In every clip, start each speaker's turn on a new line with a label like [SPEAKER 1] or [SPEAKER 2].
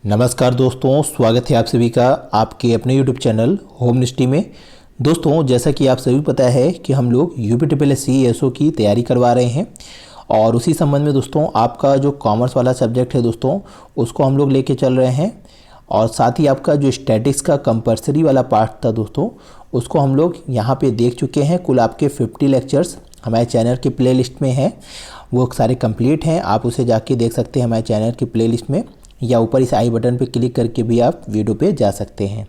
[SPEAKER 1] नमस्कार दोस्तों, स्वागत है आप सभी का आपके अपने यूट्यूब चैनल होमनिस्टी में। दोस्तों, जैसा कि आप सभी पता है कि हम लोग UPSSC ESO की तैयारी करवा रहे हैं और उसी संबंध में दोस्तों आपका जो कॉमर्स वाला सब्जेक्ट है दोस्तों उसको हम लोग लेके चल रहे हैं और साथ ही आपका जो स्टैटिक्स का कंपलसरी वाला पार्ट था दोस्तों उसको हम लोग यहाँ पे देख चुके हैं। कुल आपके 50 लेक्चर्स हमारे चैनल की प्लेलिस्ट में हैं, वो सारे कंप्लीट हैं। आप उसे जाके देख सकते हैं हमारे चैनल की प्लेलिस्ट में, या ऊपर इस आई बटन पे क्लिक करके भी आप वीडियो पे जा सकते हैं।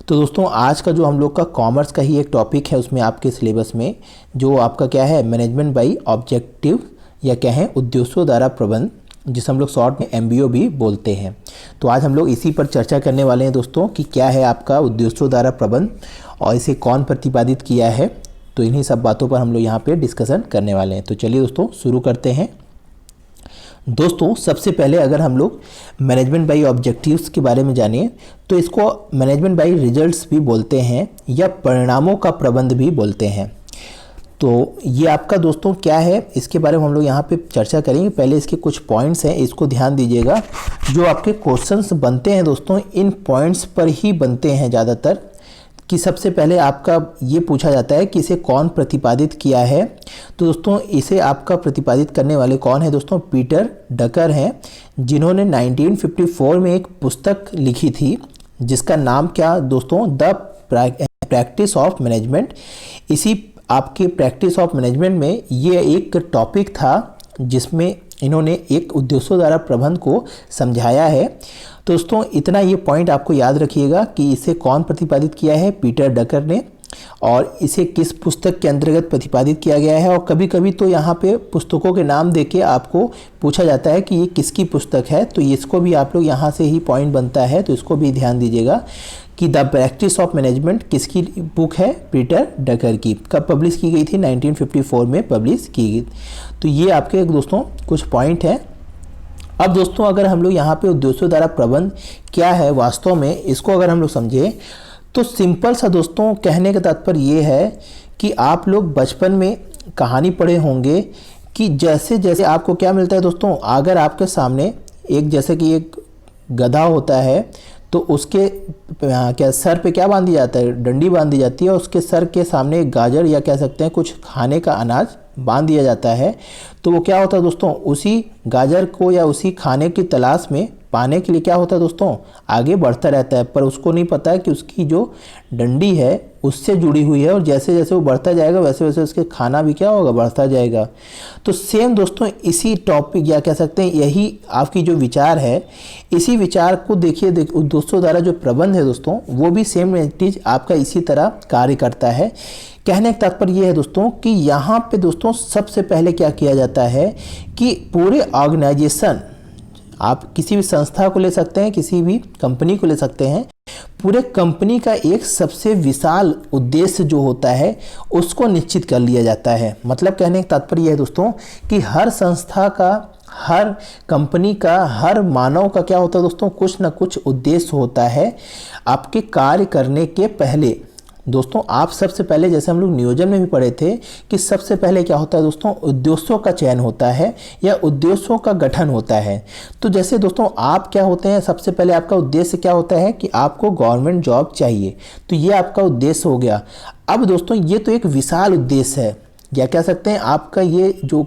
[SPEAKER 1] तो दोस्तों आज का जो हम लोग का कॉमर्स का ही एक टॉपिक है, उसमें आपके सिलेबस में जो आपका क्या है, मैनेजमेंट बाय ऑब्जेक्टिव या क्या है, उद्देश्यों द्वारा प्रबंध, जिसे हम लोग शॉर्ट में MBO भी बोलते हैं। तो आज हम लोग इसी पर चर्चा करने वाले हैं दोस्तों कि क्या है आपका उद्देश्यों द्वारा प्रबंध और इसे कौन प्रतिपादित किया है। तो इन्हीं सब बातों पर हम लोग यहाँ पे डिस्कशन करने वाले हैं। तो चलिए दोस्तों शुरू करते हैं। दोस्तों सबसे पहले अगर हम लोग मैनेजमेंट बाय ऑब्जेक्टिव्स के बारे में जानिए तो इसको मैनेजमेंट बाय रिजल्ट्स भी बोलते हैं या परिणामों का प्रबंध भी बोलते हैं। तो ये आपका दोस्तों क्या है, इसके बारे में हम लोग यहाँ पे चर्चा करेंगे। पहले इसके कुछ पॉइंट्स हैं, इसको ध्यान दीजिएगा। जो आपके क्वेश्चंस बनते हैं दोस्तों इन पॉइंट्स पर ही बनते हैं ज़्यादातर, कि सबसे पहले आपका ये पूछा जाता है कि इसे कौन प्रतिपादित किया है। तो दोस्तों इसे आपका प्रतिपादित करने वाले कौन है दोस्तों, पीटर डकर हैं, जिन्होंने 1954 में एक पुस्तक लिखी थी जिसका नाम क्या दोस्तों, द प्रैक्टिस ऑफ मैनेजमेंट। इसी आपके प्रैक्टिस ऑफ मैनेजमेंट में ये एक टॉपिक था जिसमें इन्होंने एक उद्देश्यों द्वारा प्रबंध को समझाया है। दोस्तों इतना ये पॉइंट आपको याद रखिएगा कि इसे कौन प्रतिपादित किया है, पीटर डकर ने, और इसे किस पुस्तक के अंतर्गत प्रतिपादित किया गया है। और कभी कभी तो यहाँ पे पुस्तकों के नाम देके आपको पूछा जाता है कि ये किसकी पुस्तक है, तो इसको भी आप लोग यहाँ से ही पॉइंट बनता है, तो इसको भी ध्यान दीजिएगा कि द प्रैक्टिस ऑफ मैनेजमेंट किसकी बुक है, पीटर डकर की। कब पब्लिश की गई थी, 1954 में पब्लिश की गई। तो ये आपके दोस्तों कुछ पॉइंट हैं। अब दोस्तों अगर हम लोग यहाँ पे उद्देश्यों द्वारा प्रबंध क्या है वास्तव में, इसको अगर हम लोग समझें तो सिंपल सा दोस्तों कहने का तात्पर्य ये है कि आप लोग बचपन में कहानी पढ़े होंगे कि जैसे जैसे आपको क्या मिलता है दोस्तों, अगर आपके सामने एक जैसे कि एक गधा होता है तो उसके क्या सर पे क्या बांध दिया जाता है, डंडी बांध दी जाती है, और उसके सर के सामने एक गाजर या कह सकते हैं कुछ खाने का अनाज बांध दिया जाता है। तो वो क्या होता है दोस्तों, उसी गाजर को या उसी खाने की तलाश में पाने के लिए क्या होता है दोस्तों, आगे बढ़ता रहता है, पर उसको नहीं पता है कि उसकी जो डंडी है उससे जुड़ी हुई है, और जैसे जैसे वो बढ़ता जाएगा वैसे वैसे उसके खाना भी क्या होगा, बढ़ता जाएगा। तो सेम दोस्तों इसी टॉपिक या कह सकते हैं यही आपकी जो विचार है, इसी विचार को देखिए दोस्तों द्वारा जो प्रबंध है दोस्तों वो भी सेम चीज़ आपका इसी तरह कार्य करता है। कहने का तात्पर्य ये है दोस्तों कि यहाँ पे दोस्तों सबसे पहले क्या किया जाता है कि पूरे ऑर्गेनाइजेशन, आप किसी भी संस्था को ले सकते हैं, किसी भी कंपनी को ले सकते हैं, पूरे कंपनी का एक सबसे विशाल उद्देश्य जो होता है उसको निश्चित कर लिया जाता है। मतलब कहने का तात्पर्य यह है दोस्तों कि हर संस्था का, हर कंपनी का, हर मानव का क्या होता है दोस्तों, कुछ ना कुछ उद्देश्य होता है आपके कार्य करने के पहले। दोस्तों आप सबसे पहले, जैसे हम लोग नियोजन में भी पढ़े थे कि सबसे पहले क्या होता है दोस्तों, उद्देश्यों का चयन होता है या उद्देश्यों का गठन होता है। तो जैसे दोस्तों आप क्या होते हैं, सबसे पहले आपका उद्देश्य क्या होता है कि आपको गवर्नमेंट जॉब चाहिए, तो ये आपका उद्देश्य हो गया। अब दोस्तों ये तो एक विशाल उद्देश्य है, या कह सकते हैं आपका ये जो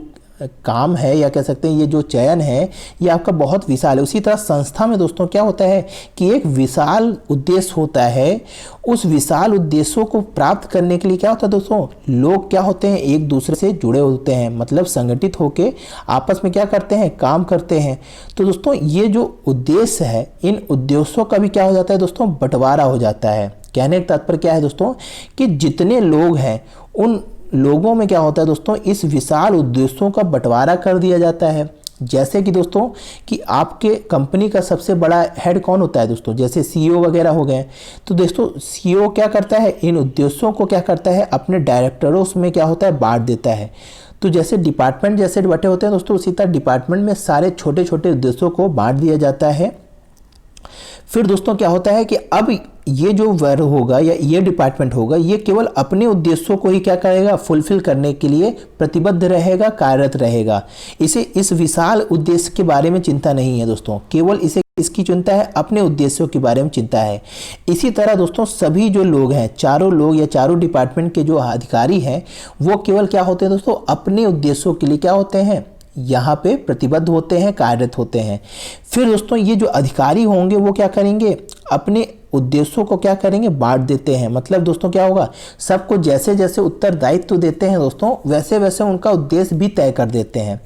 [SPEAKER 1] काम है या कह सकते हैं ये जो चयन है ये आपका बहुत विशाल है। उसी तरह संस्था में दोस्तों क्या होता है कि एक विशाल उद्देश्य होता है। उस विशाल उद्देश्यों को प्राप्त करने के लिए क्या होता है दोस्तों, लोग क्या होते हैं, एक दूसरे से जुड़े होते हैं, मतलब संगठित होकर आपस में क्या करते हैं, काम करते हैं। तो दोस्तों ये जो उद्देश्य है, इन उद्देश्यों का भी क्या हो जाता है दोस्तों, बंटवारा हो जाता है। कहने का तात्पर्य क्या है दोस्तों कि जितने लोग हैं उन लोगों में क्या होता है दोस्तों, इस विशाल उद्देश्यों का बंटवारा कर दिया जाता है। जैसे कि दोस्तों कि आपके कंपनी का सबसे बड़ा हेड कौन होता है दोस्तों, जैसे CEO वगैरह हो गए। तो दोस्तों CEO क्या करता है, इन उद्देश्यों को क्या करता है, अपने डायरेक्टरों में क्या होता है, बांट देता है। तो जैसे डिपार्टमेंट जैसे बटे होते हैं दोस्तों, उसी तरह डिपार्टमेंट में सारे छोटे छोटे उद्देश्यों को बांट दिया जाता है। फिर दोस्तों क्या होता है कि अब ये जो वर्ग होगा या ये डिपार्टमेंट होगा, ये केवल अपने उद्देश्यों को ही क्या करेगा, फुलफिल करने के लिए प्रतिबद्ध रहेगा, कार्यरत रहेगा। इसे इस विशाल उद्देश्य के बारे में चिंता नहीं है दोस्तों, केवल इसे इसकी चिंता है, अपने उद्देश्यों के बारे में चिंता है। इसी तरह दोस्तों सभी जो लोग हैं, चारों लोग या चारों डिपार्टमेंट के जो अधिकारी हैं, वो केवल क्या होते हैं दोस्तों, अपने उद्देश्यों के लिए क्या होते हैं, यहाँ पे प्रतिबद्ध होते हैं, कार्यरत होते हैं। फिर दोस्तों ये जो अधिकारी होंगे वो क्या करेंगे, अपने उद्देश्यों को क्या करेंगे, बांट देते हैं। मतलब दोस्तों क्या होगा, सबको जैसे जैसे उत्तरदायित्व देते हैं दोस्तों, वैसे वैसे उनका उद्देश्य भी तय कर देते हैं।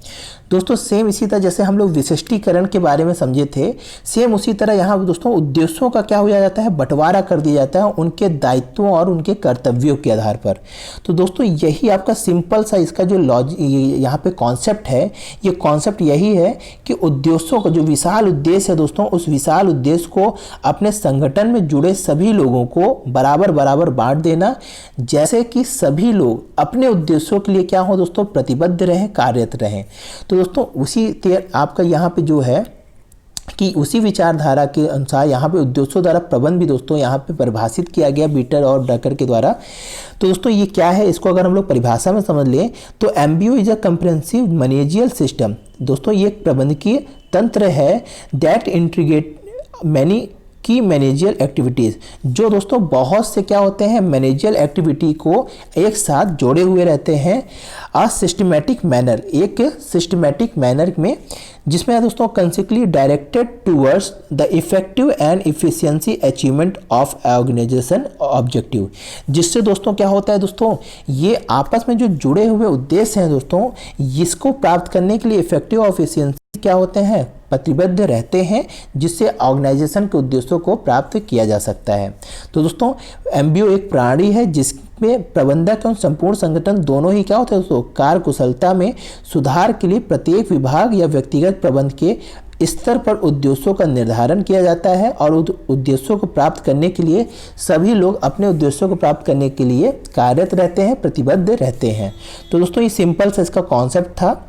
[SPEAKER 1] दोस्तों सेम इसी तरह जैसे हम लोग विशिष्टीकरण के बारे में समझे थे, सेम उसी तरह यहाँ दोस्तों उद्देश्यों का क्या हो जाता है, बंटवारा कर दिया जाता है उनके दायित्वों और उनके कर्तव्यों के आधार पर। तो दोस्तों यही आपका सिंपल सा इसका जो यहाँ पे कॉन्सेप्ट है, ये कॉन्सेप्ट यही है कि उद्देश्यों का जो विशाल उद्देश्य है दोस्तों, उस विशाल उद्देश्य को अपने संगठन में जुड़े सभी लोगों को बराबर बराबर बांट देना, जैसे कि सभी लोग अपने उद्देश्यों के लिए क्या हो दोस्तों, प्रतिबद्ध रहें, कार्यरत रहें। तो दोस्तों उसी आपका यहाँ पे जो है कि उसी विचारधारा के अनुसार यहाँ पे उद्देश्यों द्वारा प्रबंध भी दोस्तों यहाँ पे परिभाषित किया गया बीटर और डकर के द्वारा। तो दोस्तों ये क्या है, इसको अगर हम लोग परिभाषा में समझ लें तो MBO is a comprehensive meningeal system. दोस्तों ये एक प्रबंधकीय तंत्र है दैट इंटीग्रेट मैनी की मैनेजियल एक्टिविटीज़, जो दोस्तों बहुत से क्या होते हैं, मैनेजियल एक्टिविटी को एक साथ जोड़े हुए रहते हैं अ सिस्टमेटिक मैनर, एक सिस्टमेटिक मैनर में, जिसमें दोस्तों consequently directed towards the effective and efficiency achievement of organisation objective. जिससे दोस्तों क्या होता है दोस्तों, ये आपस में जो जुड़े हुए उद्देश्य हैं दोस्तों, इसको प्राप्त करने के लिए इफेक्टिव और इफिशियंसी क्या होते हैं, प्रतिबद्ध रहते हैं, जिससे ऑर्गेनाइजेशन के उद्देश्यों को प्राप्त किया जा सकता है। तो दोस्तों एमबीओ एक प्रणाली है जिसमें प्रबंधक और संपूर्ण संगठन दोनों ही क्या होते हैं दोस्तों, कार्य कुशलता में सुधार के लिए प्रत्येक विभाग या व्यक्तिगत प्रबंध के स्तर पर उद्देश्यों का निर्धारण किया जाता है और उद्देश्यों को प्राप्त करने के लिए सभी लोग अपने उद्देश्यों को प्राप्त करने के लिए कार्यरत रहते हैं, प्रतिबद्ध रहते हैं। तो दोस्तों ये सिंपल सा इसका कॉन्सेप्ट था।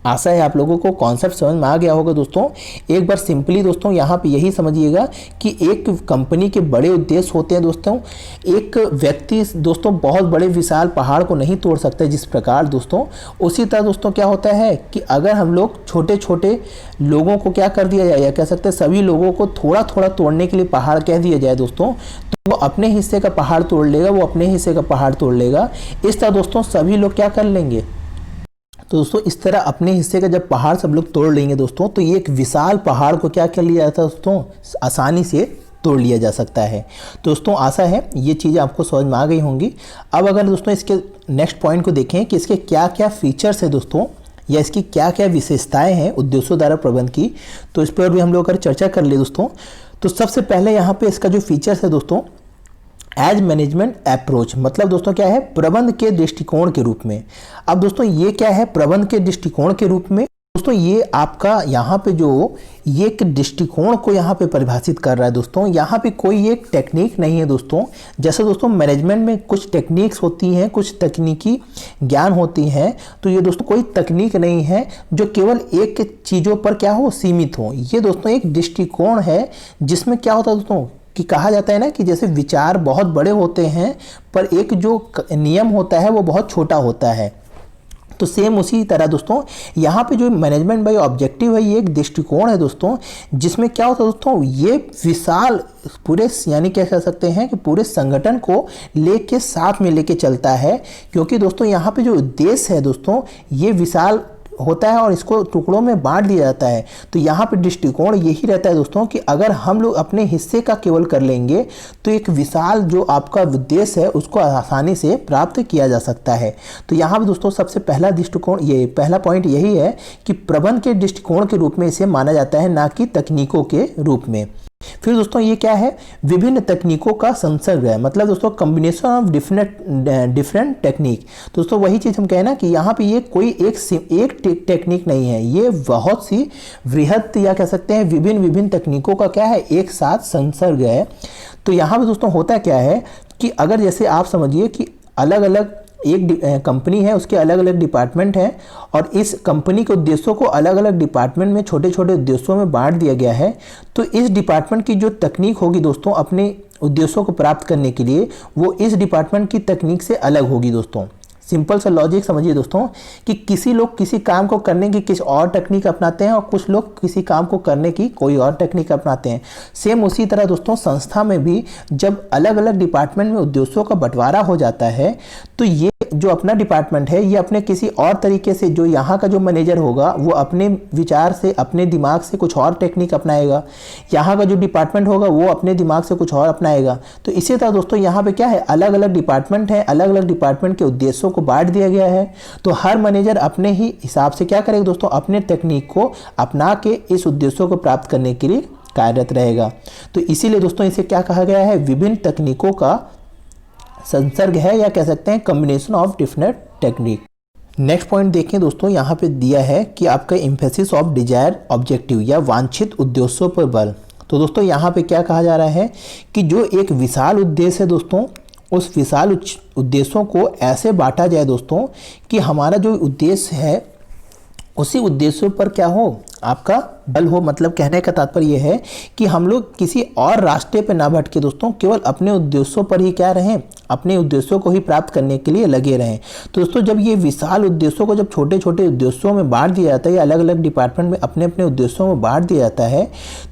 [SPEAKER 1] आशा है आप लोगों को कॉन्सेप्ट समझ में आ गया होगा। दोस्तों एक बार सिंपली दोस्तों यहाँ पे यही समझिएगा कि एक कंपनी के बड़े उद्देश्य होते हैं दोस्तों। एक व्यक्ति दोस्तों बहुत बड़े विशाल पहाड़ को नहीं तोड़ सकता जिस प्रकार दोस्तों, उसी तरह दोस्तों क्या होता है कि अगर हम लोग छोटे छोटे लोगों को क्या कर दिया जाए, या कह सकते हैं सभी लोगों को थोड़ा थोड़ा तोड़ने के लिए पहाड़ कह दिया जाए दोस्तों, तो वो अपने हिस्से का पहाड़ तोड़ लेगा, वो अपने हिस्से का पहाड़ तोड़ लेगा। इस तरह दोस्तों सभी लोग क्या कर लेंगे, तो दोस्तों इस तरह अपने हिस्से का जब पहाड़ सब लोग तोड़ लेंगे दोस्तों, तो ये एक विशाल पहाड़ को क्या कर लिया जाता है दोस्तों, आसानी से तोड़ लिया जा सकता है। दोस्तों आशा है ये चीज़ें आपको समझ में आ गई होंगी। अब अगर दोस्तों इसके नेक्स्ट पॉइंट को देखें कि इसके क्या क्या फीचर्स है दोस्तों, या इसकी क्या क्या विशेषताएं हैं उद्देश्यों द्वारा प्रबंध की, तो इस पर भी हम लोग अगर चर्चा कर ले दोस्तों। तो सबसे पहले यहाँ पे इसका जो फीचर्स है दोस्तों, एज मैनेजमेंट अप्रोच, मतलब दोस्तों क्या है, प्रबंध के दृष्टिकोण के रूप में। अब दोस्तों ये क्या है, प्रबंध के दृष्टिकोण के रूप में दोस्तों ये आपका यहाँ पे जो ये एक दृष्टिकोण को यहाँ पे परिभाषित कर रहा है दोस्तों। यहाँ पे कोई एक टेक्निक नहीं है दोस्तों। जैसे दोस्तों मैनेजमेंट में कुछ टेक्निक्स होती हैं, कुछ तकनीकी ज्ञान होती हैं, तो ये दोस्तों कोई तकनीक नहीं है जो केवल एक चीज़ों पर क्या हो, सीमित हो। ये दोस्तों एक दृष्टिकोण है जिसमें क्या होता है दोस्तों कि कहा जाता है ना कि जैसे विचार बहुत बड़े होते हैं पर एक जो नियम होता है वो बहुत छोटा होता है। तो सेम उसी तरह दोस्तों यहाँ पे जो मैनेजमेंट बाय ऑब्जेक्टिव है, ये एक दृष्टिकोण है दोस्तों, जिसमें क्या होता है दोस्तों, ये विशाल पूरे यानी क्या कह सकते हैं कि पूरे संगठन को लेके साथ में लेके चलता है। क्योंकि दोस्तों यहाँ पे जो उद्देश्य है दोस्तों, ये विशाल होता है और इसको टुकड़ों में बांट दिया जाता है। तो यहाँ पे दृष्टिकोण यही रहता है दोस्तों कि अगर हम लोग अपने हिस्से का केवल कर लेंगे तो एक विशाल जो आपका उद्देश्य है उसको आसानी से प्राप्त किया जा सकता है। तो यहाँ पे दोस्तों सबसे पहला दृष्टिकोण, ये पहला पॉइंट यही है कि प्रबंध के दृष्टिकोण के रूप में इसे माना जाता है, ना कि तकनीकों के रूप में। फिर दोस्तों ये क्या है, विभिन्न तकनीकों का संसर्ग है, मतलब दोस्तों कॉम्बिनेशन ऑफ डिफरेंट टेक्निक। दोस्तों वही चीज़ हम कहें ना कि यहाँ पे ये कोई एक टेक्निक नहीं है, ये बहुत सी वृहत या कह सकते हैं विभिन्न तकनीकों का क्या है, एक साथ संसर्ग है। तो यहाँ पे दोस्तों होता क्या है कि अगर जैसे आप समझिए कि अलग अलग एक कंपनी है, उसके अलग अलग डिपार्टमेंट हैं और इस कंपनी के उद्देश्यों को अलग अलग डिपार्टमेंट में छोटे छोटे उद्देश्यों में बांट दिया गया है। तो इस डिपार्टमेंट की जो तकनीक होगी दोस्तों अपने उद्देश्यों को प्राप्त करने के लिए, वो इस डिपार्टमेंट की तकनीक से अलग होगी दोस्तों। सिंपल सा लॉजिक समझिए दोस्तों कि किसी लोग किसी काम को करने की किसी और टेक्निक अपनाते हैं और कुछ लोग किसी काम को करने की कोई और टेक्निक अपनाते हैं। सेम उसी तरह दोस्तों संस्था में भी जब अलग अलग डिपार्टमेंट में उद्देश्यों का बंटवारा हो जाता है, तो ये जो अपना डिपार्टमेंट है ये अपने किसी और तरीके से, जो यहाँ का जो मैनेजर होगा वो अपने विचार से अपने दिमाग से कुछ और टेक्निक अपनाएगा, यहाँ का जो डिपार्टमेंट होगा वो अपने दिमाग से कुछ और अपनाएगा। तो इसी तरह दोस्तों यहाँ पे क्या है, अलग अलग डिपार्टमेंट है, अलग अलग डिपार्टमेंट के उद्देश्यों को बांट दिया गया है। तो हर मैनेजर अपने ही हिसाब से क्या करेगा दोस्तों, अपने टेक्निक को अपना के इस उद्देश्यों को प्राप्त करने के लिए कार्यरत रहेगा। तो इसीलिए दोस्तों इसे क्या कहा गया है, विभिन्न तकनीकों का संसर्ग है, या कह सकते हैं combination of different technique. Next point देखें दोस्तों, यहाँ पे दिया है कि आपका एम्फेसिस ऑफ डिजायर ऑब्जेक्टिव या वांछित उद्देश्यों पर बल। तो दोस्तों यहाँ पे क्या कहा जा रहा है कि जो एक विशाल उद्देश्य है दोस्तों, उस विशाल उद्देश्यों को ऐसे बांटा जाए दोस्तों कि हमारा जो उद्देश्य है उसी उद्देश्यों पर क्या हो, आपका बल हो। मतलब कहने का तात्पर्य है कि हम लोग किसी और रास्ते पर ना भटके दोस्तों, केवल अपने उद्देश्यों पर ही क्या रहें, अपने उद्देश्यों को ही प्राप्त करने के लिए लगे रहें। तो दोस्तों जब ये विशाल उद्देश्यों को जब छोटे छोटे उद्देश्यों में बांट दिया जाता है या अलग अलग डिपार्टमेंट में अपने अपने उद्देश्यों में बांट दिया जाता है,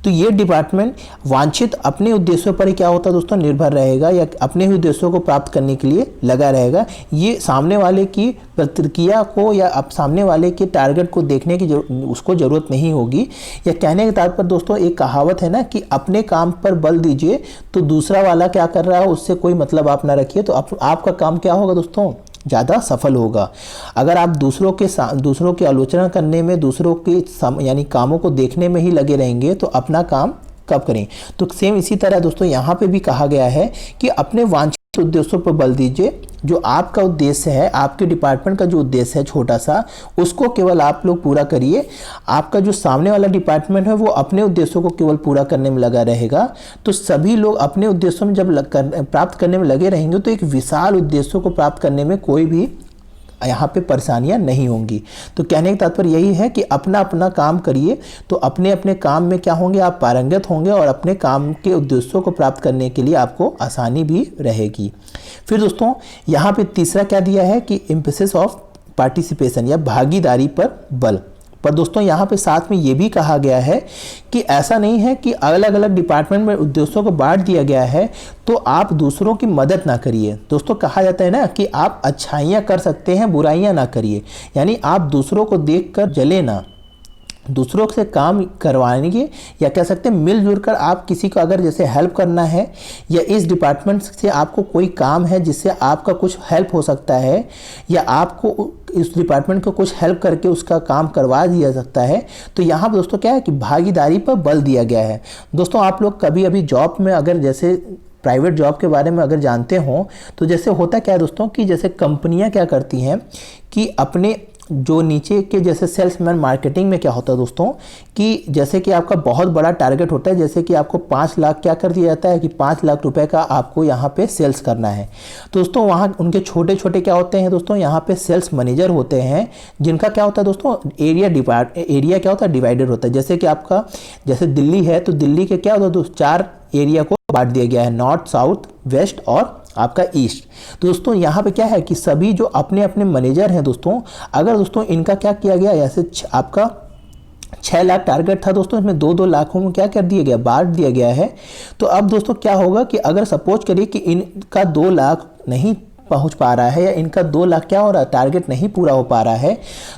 [SPEAKER 1] तो ये डिपार्टमेंट वांछित अपने उद्देश्यों पर ही क्या होता है दोस्तों, निर्भर रहेगा या अपने ही उद्देश्यों को प्राप्त करने के लिए लगा रहेगा। ये सामने वाले की प्रतिक्रिया को या अब सामने वाले के टारगेट को देखने की उसको ज़रूरत नहीं होगी। या कहने के तात्पर्य दोस्तों एक कहावत है ना कि अपने काम पर बल दीजिए तो दूसरा वाला क्या कर रहा है उससे कोई मतलब आप ना रखिए, तो आपका काम क्या होगा दोस्तों, ज़्यादा सफल होगा। अगर आप दूसरों की आलोचना करने में, दूसरों के यानी कामों को देखने में ही लगे रहेंगे तो अपना काम कब करें। तो सेम इसी तरह दोस्तों यहाँ पे भी कहा गया है कि अपने वांछित उद्देश्यों पर बल दीजिए। जो आपका उद्देश्य है, आपके डिपार्टमेंट का जो उद्देश्य है छोटा सा, उसको केवल आप लोग पूरा करिए। आपका जो सामने वाला डिपार्टमेंट है वो अपने उद्देश्यों को केवल पूरा करने में लगा रहेगा। तो सभी लोग अपने उद्देश्यों में जब प्राप्त करने में लगे रहेंगे तो एक विशाल उद्देश्यों को प्राप्त करने में कोई भी यहाँ पे परेशानियाँ नहीं होंगी। तो कहने का तात्पर्य यही है कि अपना अपना काम करिए, तो अपने अपने काम में क्या होंगे, आप पारंगत होंगे और अपने काम के उद्देश्यों को प्राप्त करने के लिए आपको आसानी भी रहेगी। फिर दोस्तों यहाँ पे तीसरा क्या दिया है कि एम्फेसिस ऑफ पार्टिसिपेशन या भागीदारी पर बल। पर दोस्तों यहाँ पे साथ में ये भी कहा गया है कि ऐसा नहीं है कि अलग अलग डिपार्टमेंट में उद्देश्यों को बांट दिया गया है तो आप दूसरों की मदद ना करिए। दोस्तों कहा जाता है ना कि आप अच्छाइयाँ कर सकते हैं, बुराइयाँ ना करिए। यानी आप दूसरों को देखकर जले ना, दूसरों से काम करवाएंगे या कह सकते हैं मिलजुल कर आप किसी को अगर जैसे हेल्प करना है या इस डिपार्टमेंट से आपको कोई काम है जिससे आपका कुछ हेल्प हो सकता है या आपको इस डिपार्टमेंट को कुछ हेल्प करके उसका काम करवा दिया सकता है, तो यहाँ पर दोस्तों क्या है कि भागीदारी पर बल दिया गया है। दोस्तों आप लोग कभी अभी जॉब में अगर जैसे प्राइवेट जॉब के बारे में अगर जानते हो तो जैसे होता क्या है दोस्तों कि जैसे कंपनियां क्या करती हैं कि अपने जो नीचे के जैसे सेल्समैन मार्केटिंग में क्या होता है दोस्तों कि जैसे कि आपका बहुत बड़ा टारगेट होता है, जैसे कि आपको 5 लाख क्या कर दिया जाता है कि 5 लाख रुपए का आपको यहाँ पे सेल्स करना है। तो दोस्तों वहाँ उनके छोटे छोटे क्या होते हैं दोस्तों, यहाँ पे सेल्स मैनेजर होते हैं जिनका क्या होता है दोस्तों एरिया क्या होता है, डिवाइडेड होता है। जैसे कि आपका जैसे दिल्ली है तो दिल्ली के क्या होता है दोस्तों 4 एरिया को बांट दिया गया है, नॉर्थ, साउथ, वेस्ट और आपका ईस्ट। तो दोस्तों यहाँ पे क्या है कि सभी जो अपने अपने मैनेजर हैं दोस्तों, अगर दोस्तों इनका क्या किया गया, ऐसे आपका 6 लाख टारगेट था दोस्तों, इसमें 2-2 लाखों में क्या कर दिया गया, बांट दिया गया है। तो अब दोस्तों क्या होगा कि अगर सपोज करिए कि इनका 2 लाख नहीं पहुंच पा रहा है या इनका 2 लाख क्या हो रहा है, टारगेट नहीं पूरा हो पा रहा है,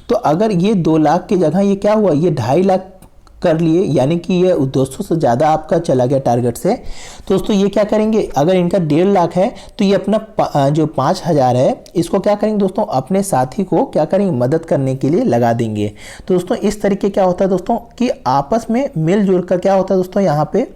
[SPEAKER 1] तो अगर ये 2 लाख की जगह ये क्या हुआ, ये 2.5 लाख कर लिए, यानी कि ये 200 से ज़्यादा आपका चला गया टारगेट से। तो दोस्तों ये क्या करेंगे, अगर इनका 1.5 लाख है तो ये अपना जो 5,000 है इसको क्या करेंगे दोस्तों, अपने साथी को क्या करेंगे, मदद करने के लिए लगा देंगे। तो दोस्तों इस तरीके क्या होता है दोस्तों कि आपस में मिलजुल कर क्या होता है दोस्तों, यहाँ पे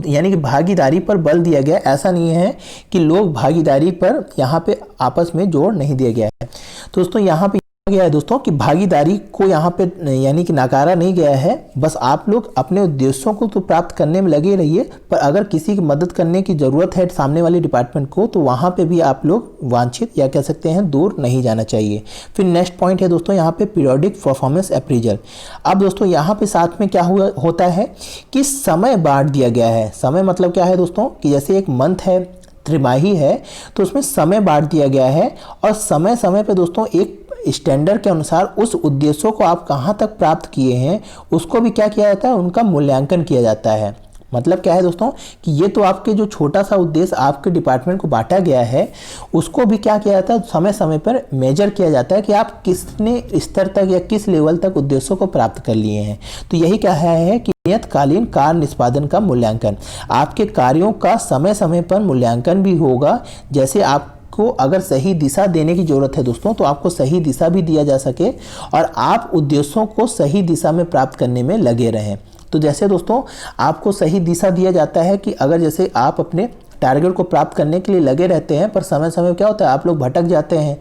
[SPEAKER 1] यानी कि भागीदारी पर बल दिया गया। ऐसा नहीं है कि लोग भागीदारी पर यहाँ पे आपस में जोड़ नहीं दिया गया है। तो दोस्तों यहाँ पे गया है दोस्तों कि भागीदारी को यहाँ पे यानी कि नकारा नहीं गया है। बस आप लोग अपने उद्देश्यों को तो प्राप्त करने में लगे रहिए, पर अगर किसी की मदद करने की ज़रूरत है सामने वाले डिपार्टमेंट को, तो वहाँ पे भी आप लोग वांछित या कह सकते हैं दूर नहीं जाना चाहिए। फिर नेक्स्ट पॉइंट है दोस्तों यहाँ पे पीरियोडिक परफॉर्मेंस अप्रेजल। अब दोस्तों यहाँ पे साथ में क्या होता है कि समय बांट दिया गया है। समय मतलब क्या है दोस्तों कि जैसे एक मंथ है, त्रिमाही है, तो उसमें समय बांट दिया गया है और समय समय पे दोस्तों एक स्टैंडर्ड के अनुसार उस उद्देश्यों को आप कहाँ तक प्राप्त किए हैं उसको भी क्या किया जाता है, उनका मूल्यांकन किया जाता है। मतलब क्या है दोस्तों कि ये तो आपके जो छोटा सा उद्देश्य आपके डिपार्टमेंट को बांटा गया है उसको भी क्या किया जाता है, समय समय पर मेजर किया जाता है कि आप कितने स्तर तक या किस लेवल तक उद्देश्यों को प्राप्त कर लिए हैं। तो यही क्या है कि नियतकालीन कार्य निष्पादन का मूल्यांकन, आपके कार्यों का समय समय पर मूल्यांकन भी होगा। जैसे आप को अगर सही दिशा देने की जरूरत है दोस्तों, तो आपको सही दिशा भी दिया जा सके और आप उद्देश्यों को सही दिशा में प्राप्त करने में लगे रहें। तो जैसे दोस्तों आपको सही दिशा दिया जाता है कि अगर जैसे आप अपने टारगेट को प्राप्त करने के लिए लगे रहते हैं, पर समय समय क्या होता है आप लोग भटक जाते हैं,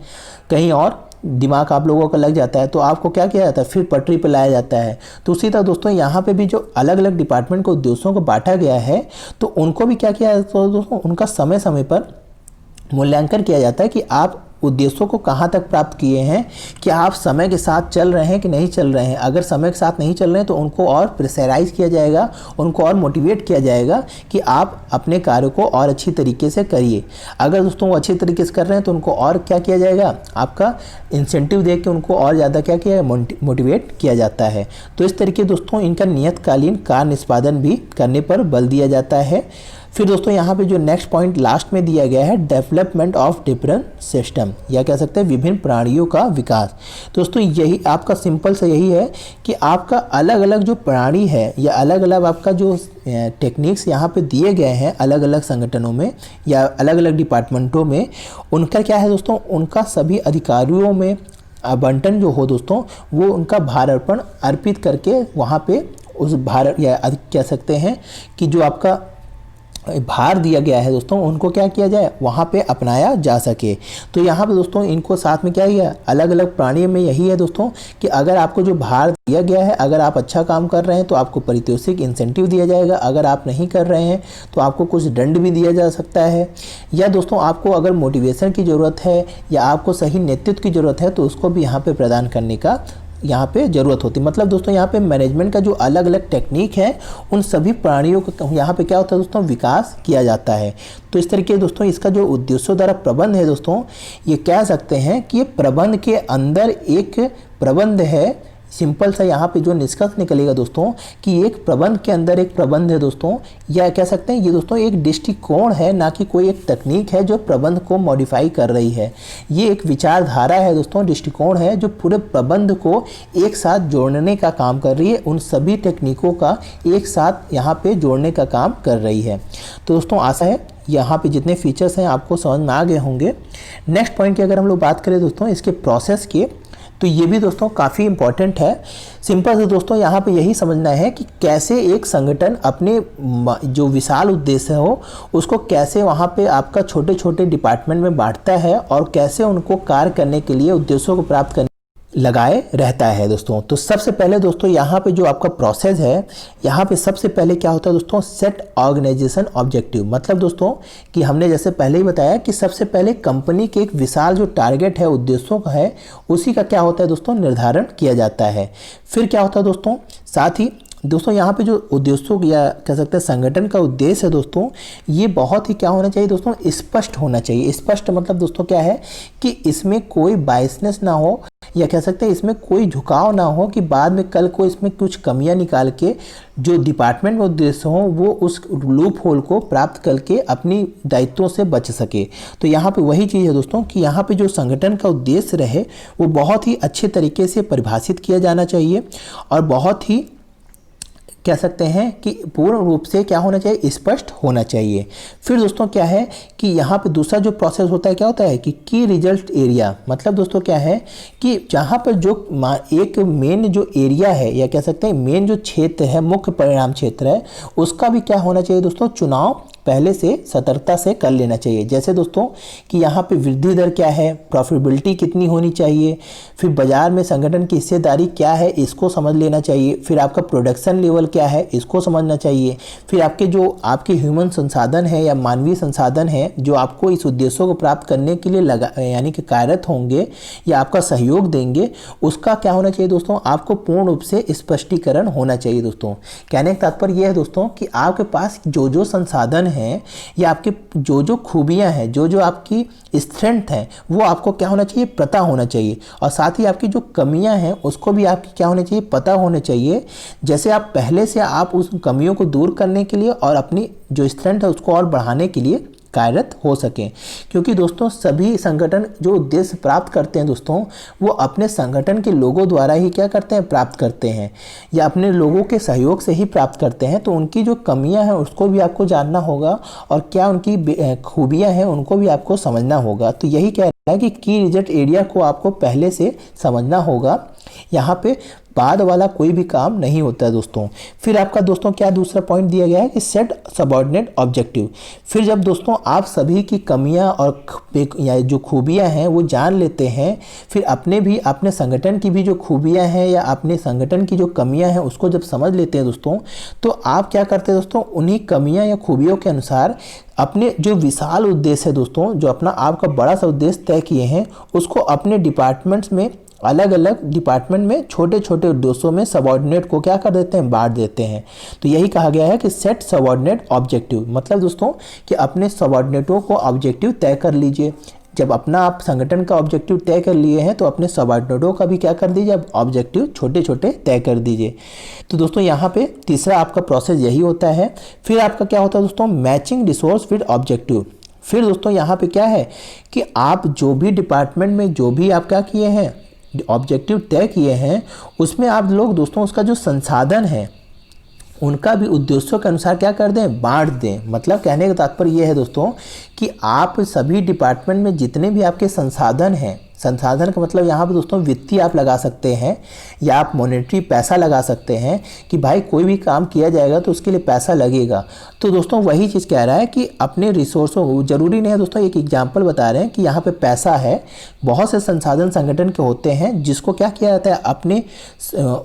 [SPEAKER 1] कहीं और दिमाग आप लोगों का लग जाता है, तो आपको क्या किया जाता है, फिर पटरी पर लाया जाता है। तो उसी तरह दोस्तों यहाँ पे भी जो अलग अलग डिपार्टमेंट को उद्देश्यों को बांटा गया है, तो उनको भी क्या किया जाता है दोस्तों, उनका समय समय पर मूल्यांकन किया जाता है कि आप उद्देश्यों को कहाँ तक प्राप्त किए हैं, कि आप समय के साथ चल रहे हैं कि नहीं चल रहे हैं। अगर समय के साथ नहीं चल रहे हैं तो उनको और प्रेशराइज किया जाएगा, उनको और मोटिवेट किया जाएगा कि आप अपने कार्य को और अच्छी तरीके से करिए। अगर दोस्तों वो अच्छी तरीके से कर रहे हैं तो उनको और क्या किया जाएगा, आपका इंसेंटिव दे के उनको और ज़्यादा क्या किया मोटिवेट किया जाता है। तो इस तरीके दोस्तों इनका नियतकालीन कार्य निष्पादन भी करने पर बल दिया जाता है। फिर दोस्तों यहाँ पे जो नेक्स्ट पॉइंट लास्ट में दिया गया है, डेवलपमेंट ऑफ डिफरेंट सिस्टम, या कह सकते हैं विभिन्न प्राणियों का विकास। दोस्तों यही आपका सिंपल से यही है कि आपका अलग अलग जो प्राणी है या अलग अलग आपका जो टेक्निक्स यहाँ पे दिए गए हैं अलग अलग संगठनों में या अलग अलग डिपार्टमेंटों में, उनका क्या है दोस्तों, उनका सभी अधिकारियों में आवंटन जो हो दोस्तों, वो उनका भारार्पण अर्पित करके वहाँ पे उस भार या कह सकते हैं कि जो आपका भार दिया गया है दोस्तों, उनको क्या किया जाए, वहाँ पे अपनाया जा सके। तो यहाँ पे दोस्तों इनको साथ में क्या किया, अलग अलग प्राणियों में यही है दोस्तों कि अगर आपको जो भार दिया गया है, अगर आप अच्छा काम कर रहे हैं तो आपको पारितोषिक इंसेंटिव दिया जाएगा, अगर आप नहीं कर रहे हैं तो आपको कुछ दंड भी दिया जा सकता है, या दोस्तों आपको अगर मोटिवेशन की ज़रूरत है या आपको सही नेतृत्व की ज़रूरत है तो उसको भी यहाँ पर प्रदान करने का यहाँ पे ज़रूरत होती है। मतलब दोस्तों यहाँ पे मैनेजमेंट का जो अलग अलग टेक्निक है उन सभी प्राणियों का यहाँ पे क्या होता है दोस्तों, विकास किया जाता है। तो इस तरीके दोस्तों इसका जो उद्देश्यों द्वारा प्रबंध है दोस्तों, ये कह सकते हैं कि ये प्रबंध के अंदर एक प्रबंध है। सिंपल सा यहाँ पे जो निष्कर्ष निकलेगा दोस्तों कि एक प्रबंध के अंदर एक प्रबंध है दोस्तों, या कह सकते हैं ये दोस्तों एक दृष्टिकोण है, ना कि कोई एक तकनीक है जो प्रबंध को मॉडिफाई कर रही है। ये एक विचारधारा है दोस्तों, दृष्टिकोण है जो पूरे प्रबंध को एक साथ जोड़ने का काम कर रही है, उन सभी टेक्निकों का एक साथ यहाँ पे जोड़ने का काम कर रही है। तो दोस्तों आशा है यहाँ पे जितने फीचर्स हैं आपको समझ में आ गए होंगे। नेक्स्ट पॉइंट की अगर हम लोग बात करें दोस्तों इसके प्रोसेस की, तो ये भी दोस्तों काफ़ी इंपॉर्टेंट है। सिंपल से दोस्तों यहाँ पे यही समझना है कि कैसे एक संगठन अपने जो विशाल उद्देश्य हो उसको कैसे वहाँ पे आपका छोटे छोटे डिपार्टमेंट में बांटता है और कैसे उनको कार्य करने के लिए उद्देश्यों को प्राप्त करने लगाए रहता है दोस्तों। तो सबसे पहले दोस्तों यहाँ पे जो आपका प्रोसेस है, यहाँ पे सबसे पहले क्या होता है दोस्तों, सेट ऑर्गेनाइजेशन ऑब्जेक्टिव। मतलब दोस्तों कि हमने जैसे पहले ही बताया कि सबसे पहले कंपनी के एक विशाल जो टारगेट है, उद्देश्यों का है, उसी का क्या होता है दोस्तों, निर्धारण किया जाता है। फिर क्या होता है दोस्तों, साथ ही दोस्तों यहाँ पे जो उद्देश्यों या कह सकते हैं संगठन का उद्देश्य है दोस्तों, ये बहुत ही क्या होना चाहिए दोस्तों, स्पष्ट होना चाहिए। स्पष्ट मतलब दोस्तों क्या है कि इसमें कोई बायसनेस ना हो, या कह सकते हैं इसमें कोई झुकाव ना हो कि बाद में कल को इसमें कुछ कमियां निकाल के जो डिपार्टमेंट में उद्देश्य हो वो उस लूप होल को प्राप्त करके अपनी दायित्वों से बच सके। तो यहाँ पे वही चीज़ है दोस्तों कि यहाँ पे जो संगठन का उद्देश्य रहे वो बहुत ही अच्छे तरीके से परिभाषित किया जाना चाहिए और बहुत ही कह सकते हैं कि पूर्ण रूप से क्या होना चाहिए, स्पष्ट होना चाहिए। फिर दोस्तों क्या है कि यहाँ पे दूसरा जो प्रोसेस होता है क्या होता है कि की रिजल्ट एरिया। मतलब दोस्तों क्या है कि जहाँ पर जो एक मेन जो एरिया है या कह सकते हैं मेन जो क्षेत्र है, मुख्य परिणाम क्षेत्र है, उसका भी क्या होना चाहिए दोस्तों, चुनाव पहले से सतर्कता से कर लेना चाहिए। जैसे दोस्तों कि यहाँ पे वृद्धि दर क्या है, प्रॉफिटेबिलिटी कितनी होनी चाहिए, फिर बाजार में संगठन की हिस्सेदारी क्या है इसको समझ लेना चाहिए, फिर आपका प्रोडक्शन लेवल क्या है इसको समझना चाहिए, फिर आपके ह्यूमन संसाधन है या मानवीय संसाधन है जो आपको इस उद्देश्यों को प्राप्त करने के लिए यानी कि कार्यरत होंगे या आपका सहयोग देंगे, उसका क्या होना चाहिए दोस्तों, आपको पूर्ण रूप से स्पष्टीकरण होना चाहिए। दोस्तों कहने का तात्पर्य यह है दोस्तों कि आपके पास जो जो संसाधन हैं या आपके जो जो खूबियां हैं, जो जो आपकी स्ट्रेंथ है, वो आपको क्या होना चाहिए, पता होना चाहिए। और साथ ही आपकी जो कमियां हैं उसको भी आपकी क्या होना चाहिए, पता होना चाहिए। जैसे आप पहले से आप उस कमियों को दूर करने के लिए और अपनी जो स्ट्रेंथ है उसको और बढ़ाने के लिए कार्यरत हो सकें। क्योंकि दोस्तों सभी संगठन जो उद्देश्य प्राप्त करते हैं दोस्तों, वो अपने संगठन के लोगों द्वारा ही क्या करते हैं, प्राप्त करते हैं या अपने लोगों के सहयोग से ही प्राप्त करते हैं। तो उनकी जो कमियां हैं उसको भी आपको जानना होगा और क्या उनकी खूबियां हैं उनको भी आपको समझना होगा। तो यही कह रहा है कि की रिजल्ट एरिया को आपको पहले से समझना होगा। यहाँ पे बाद वाला कोई भी काम नहीं होता है दोस्तों। फिर आपका दोस्तों क्या दूसरा पॉइंट दिया गया है कि सेट सबऑर्डिनेट ऑब्जेक्टिव। फिर जब दोस्तों आप सभी की कमियां और या जो खूबियां हैं वो जान लेते हैं, फिर अपने संगठन की भी जो खूबियां हैं या अपने संगठन की जो कमियां हैं उसको जब समझ लेते हैं दोस्तों, तो आप क्या करते हैं दोस्तों, उन्हीं कमियां या खूबियों के अनुसार अपने जो विशाल उद्देश्य है दोस्तों, जो अपना आपका बड़ा सा उद्देश्य तय किए हैं, उसको अपने डिपार्टमेंट्स में, अलग अलग डिपार्टमेंट में छोटे छोटे उद्देश्यों में सबऑर्डिनेट को क्या कर देते हैं, बांट देते हैं। तो यही कहा गया है कि सेट सबऑर्डिनेट ऑब्जेक्टिव, मतलब दोस्तों कि अपने सबऑर्डिनेटों को ऑब्जेक्टिव तय कर लीजिए। जब अपना आप संगठन का ऑब्जेक्टिव तय कर लिए हैं तो अपने सबऑर्डिनेटों का भी क्या कर दीजिए, अब ऑब्जेक्टिव छोटे छोटे तय कर दीजिए। तो दोस्तों यहाँ पे तीसरा आपका प्रोसेस यही होता है। फिर आपका क्या होता है दोस्तों, मैचिंग रिसोर्स विद ऑब्जेक्टिव। फिर दोस्तों यहाँ पे क्या है कि आप जो भी डिपार्टमेंट में जो भी आप क्या किए हैं, ऑब्जेक्टिव तय किए हैं, उसमें आप लोग दोस्तों उसका जो संसाधन है उनका भी उद्देश्यों के अनुसार क्या कर दें, बांट दें। मतलब कहने का तात्पर्य यह है दोस्तों कि आप सभी डिपार्टमेंट में जितने भी आपके संसाधन हैं, संसाधन का मतलब यहाँ पे दोस्तों वित्तीय आप लगा सकते हैं या आप मॉनेटरी पैसा लगा सकते हैं कि भाई कोई भी काम किया जाएगा तो उसके लिए पैसा लगेगा। तो दोस्तों वही चीज़ कह रहा है कि अपने रिसोर्सों, जरूरी नहीं है दोस्तों, एक एग्जांपल बता रहे हैं कि यहाँ पे पैसा है, बहुत से संसाधन संगठन के होते हैं जिसको क्या किया जाता है, अपने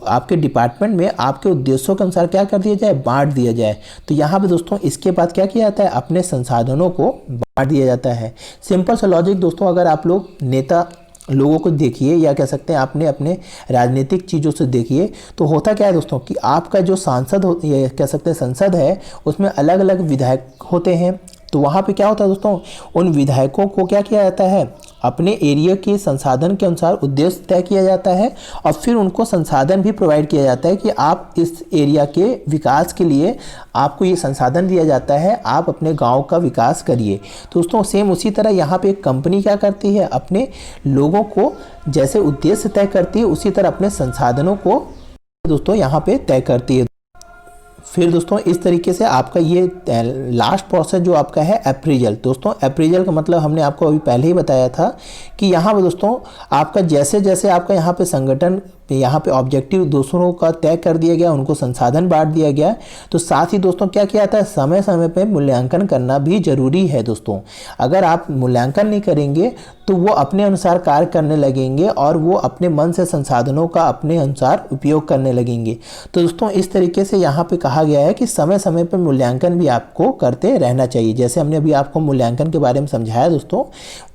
[SPEAKER 1] आपके डिपार्टमेंट में आपके उद्देश्यों के अनुसार क्या कर दिया जाए, बांट दिया जाए। तो यहाँ पे दोस्तों इसके बाद क्या किया जाता है, अपने संसाधनों को बांट दिया जाता है। सिंपल सा लॉजिक दोस्तों, अगर आप लोग नेता लोगों को देखिए या कह सकते हैं आपने अपने राजनीतिक चीज़ों से देखिए, तो होता क्या है दोस्तों कि आपका जो सांसद या कह सकते हैं संसद है, उसमें अलग अलग विधायक होते हैं। तो वहाँ पे क्या होता है दोस्तों, उन विधायकों को क्या किया जाता है, अपने एरिया के संसाधन के अनुसार उद्देश्य तय किया जाता है और फिर उनको संसाधन भी प्रोवाइड किया जाता है कि आप इस एरिया के विकास के लिए आपको ये संसाधन दिया जाता है, आप अपने गांव का विकास करिए। तो दोस्तों सेम उसी तरह यहाँ पे एक कंपनी क्या करती है, अपने लोगों को जैसे उद्देश्य तय करती है उसी तरह अपने संसाधनों को दोस्तों यहाँ पे तय करती है। फिर दोस्तों इस तरीके से आपका ये लास्ट प्रोसेस जो आपका है अप्रेजल। दोस्तों अप्रेजल का मतलब हमने आपको अभी पहले ही बताया था कि यहाँ पे दोस्तों आपका जैसे जैसे आपका यहाँ पे संगठन यहाँ पे ऑब्जेक्टिव दूसरों का तय कर दिया गया, उनको संसाधन बांट दिया गया, तो साथ ही दोस्तों क्या किया जाता है, समय समय पे मूल्यांकन करना भी जरूरी है दोस्तों। अगर आप मूल्यांकन नहीं करेंगे तो वो अपने अनुसार कार्य करने लगेंगे और वो अपने मन से संसाधनों का अपने अनुसार उपयोग करने लगेंगे। तो दोस्तों इस तरीके से यहाँ पे कहा गया है कि समय समय पर मूल्यांकन भी आपको करते रहना चाहिए। जैसे हमने अभी आपको मूल्यांकन के बारे में समझाया दोस्तों,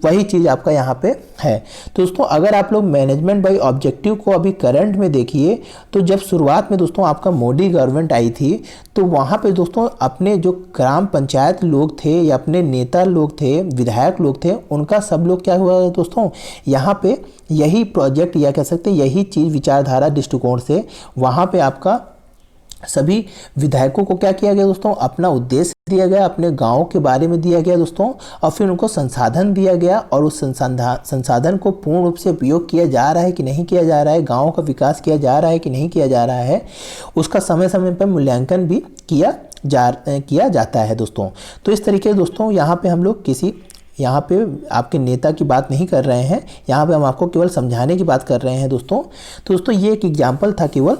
[SPEAKER 1] वही चीज़ आपका यहाँ पे है। तो दोस्तों अगर आप लोग मैनेजमेंट बाय ऑब्जेक्टिव को अभी करंट में देखिए, तो जब शुरुआत में दोस्तों आपका मोदी गवर्नमेंट आई थी, तो वहाँ पे दोस्तों अपने जो ग्राम पंचायत लोग थे या अपने नेता लोग थे, विधायक लोग थे, उनका सब लोग क्या हुआ दोस्तों, यहाँ पे यही प्रोजेक्ट या कह सकते हैं यही चीज़ विचारधारा दृष्टिकोण से वहाँ पे आपका सभी विधायकों को क्या किया गया दोस्तों, अपना उद्देश्य दिया गया, अपने गांव के बारे में दिया गया दोस्तों, और फिर उनको संसाधन दिया गया और उस संसाधन को पूर्ण रूप से उपयोग किया जा रहा है कि नहीं किया जा रहा है, गांव का विकास किया जा रहा है कि नहीं किया जा रहा है, उसका समय समय पर मूल्यांकन भी किया जाता है दोस्तों। तो इस तरीके से दोस्तों यहाँ पे हम लोग यहाँ पे आपके नेता की बात नहीं कर रहे हैं, यहाँ पे हम आपको केवल समझाने की बात कर रहे हैं दोस्तों। तो दोस्तों ये एक एग्जाम्पल था केवल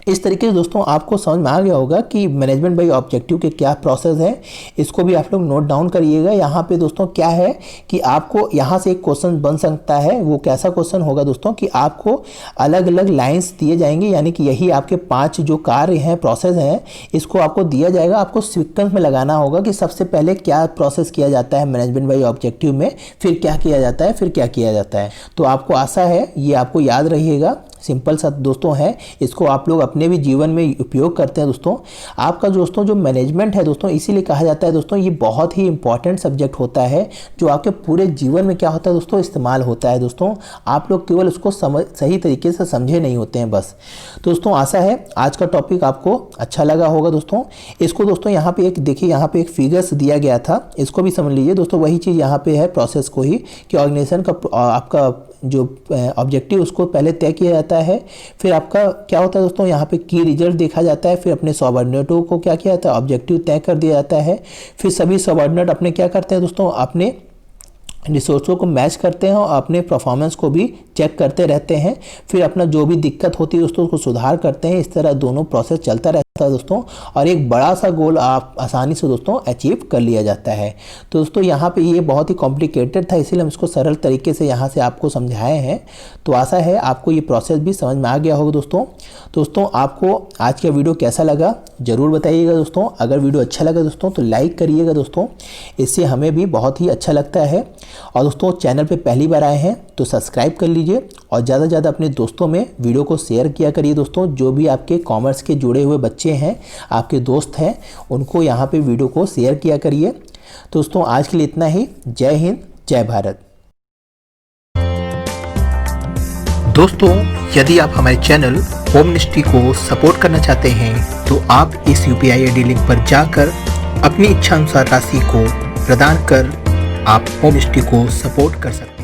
[SPEAKER 1] इस तरीके से दोस्तों आपको समझ में आ गया होगा कि मैनेजमेंट बाय ऑब्जेक्टिव के क्या प्रोसेस है। इसको भी आप लोग नोट डाउन करिएगा। यहाँ पे दोस्तों क्या है कि आपको यहाँ से एक क्वेश्चन बन सकता है। वो कैसा क्वेश्चन होगा दोस्तों कि आपको अलग अलग लाइंस दिए जाएंगे, यानी कि यही आपके 5 जो कार्य हैं, प्रोसेस हैं, इसको आपको दिया जाएगा। आपको सीक्वेंस में लगाना होगा कि सबसे पहले क्या प्रोसेस किया जाता है मैनेजमेंट बाय ऑब्जेक्टिव में, फिर क्या किया जाता है, फिर क्या किया जाता है। तो आपको आशा है ये आपको याद रहिएगा। सिंपल सा दोस्तों है, इसको आप लोग अपने भी जीवन में उपयोग करते हैं दोस्तों। आपका दोस्तों जो मैनेजमेंट है दोस्तों, इसीलिए कहा जाता है दोस्तों ये बहुत ही इंपॉर्टेंट सब्जेक्ट होता है, जो आपके पूरे जीवन में क्या होता है दोस्तों, इस्तेमाल होता है दोस्तों। आप लोग केवल उसको सही तरीके से समझे नहीं होते हैं बस। दोस्तों आशा है आज का टॉपिक आपको अच्छा लगा होगा दोस्तों। इसको दोस्तों यहाँ पे एक देखिए, यहाँ पे एक फिगर्स दिया गया था, इसको भी समझ लीजिए दोस्तों। वही चीज़ यहाँ पे है प्रोसेस को ही, कि ऑर्गेनाइजेशन का आपका जो ऑब्जेक्टिव उसको पहले तय किया जाता है, फिर आपका क्या होता है दोस्तों, यहाँ पे की रिजल्ट देखा जाता है, फिर अपने सबऑर्डिनेटों को क्या किया जाता है, ऑब्जेक्टिव तय कर दिया जाता है। फिर सभी सबऑर्डिनेट अपने क्या करते हैं दोस्तों, अपने रिसोर्सों को मैच करते हैं और अपने परफॉर्मेंस को भी चेक करते रहते हैं। फिर अपना जो भी दिक्कत होती है दोस्तों उसको सुधार करते हैं। इस तरह दोनों प्रोसेस चलता रहता है दोस्तों, और एक बड़ा सा गोल आप आसानी से दोस्तों अचीव कर लिया जाता है। तो दोस्तों यहाँ पे ये बहुत ही कॉम्प्लिकेटेड था, इसीलिए हम इसको सरल तरीके से यहाँ से आपको समझाए हैं। तो आशा है आपको ये प्रोसेस भी समझ में आ गया होगा दोस्तों। दोस्तों आपको आज का वीडियो कैसा लगा ज़रूर बताइएगा दोस्तों। अगर वीडियो अच्छा लगा दोस्तों तो लाइक करिएगा दोस्तों, इससे हमें भी बहुत ही अच्छा लगता है। और दोस्तों चैनल पे पहली बार आए हैं तो सब्सक्राइब कर लीजिए, और ज़्यादा से ज़्यादा अपने दोस्तों में वीडियो को शेयर किया करिए दोस्तों। जो भी आपके कॉमर्स के जुड़े हुए बच्चे हैं, आपके दोस्त हैं, उनको यहाँ पे वीडियो को शेयर किया करिए। दोस्तों आज के लिए इतना ही। जय हिंद, जय भारत।
[SPEAKER 2] दोस्तों यदि आप हमारे चैनल होम मिनिस्ट्री को सपोर्ट करना चाहते हैं तो आप इस UPI ID लिंक पर जाकर अपनी इच्छा अनुसार राशि को प्रदान कर आप होम मिनिस्ट्री को सपोर्ट कर सकते हैं।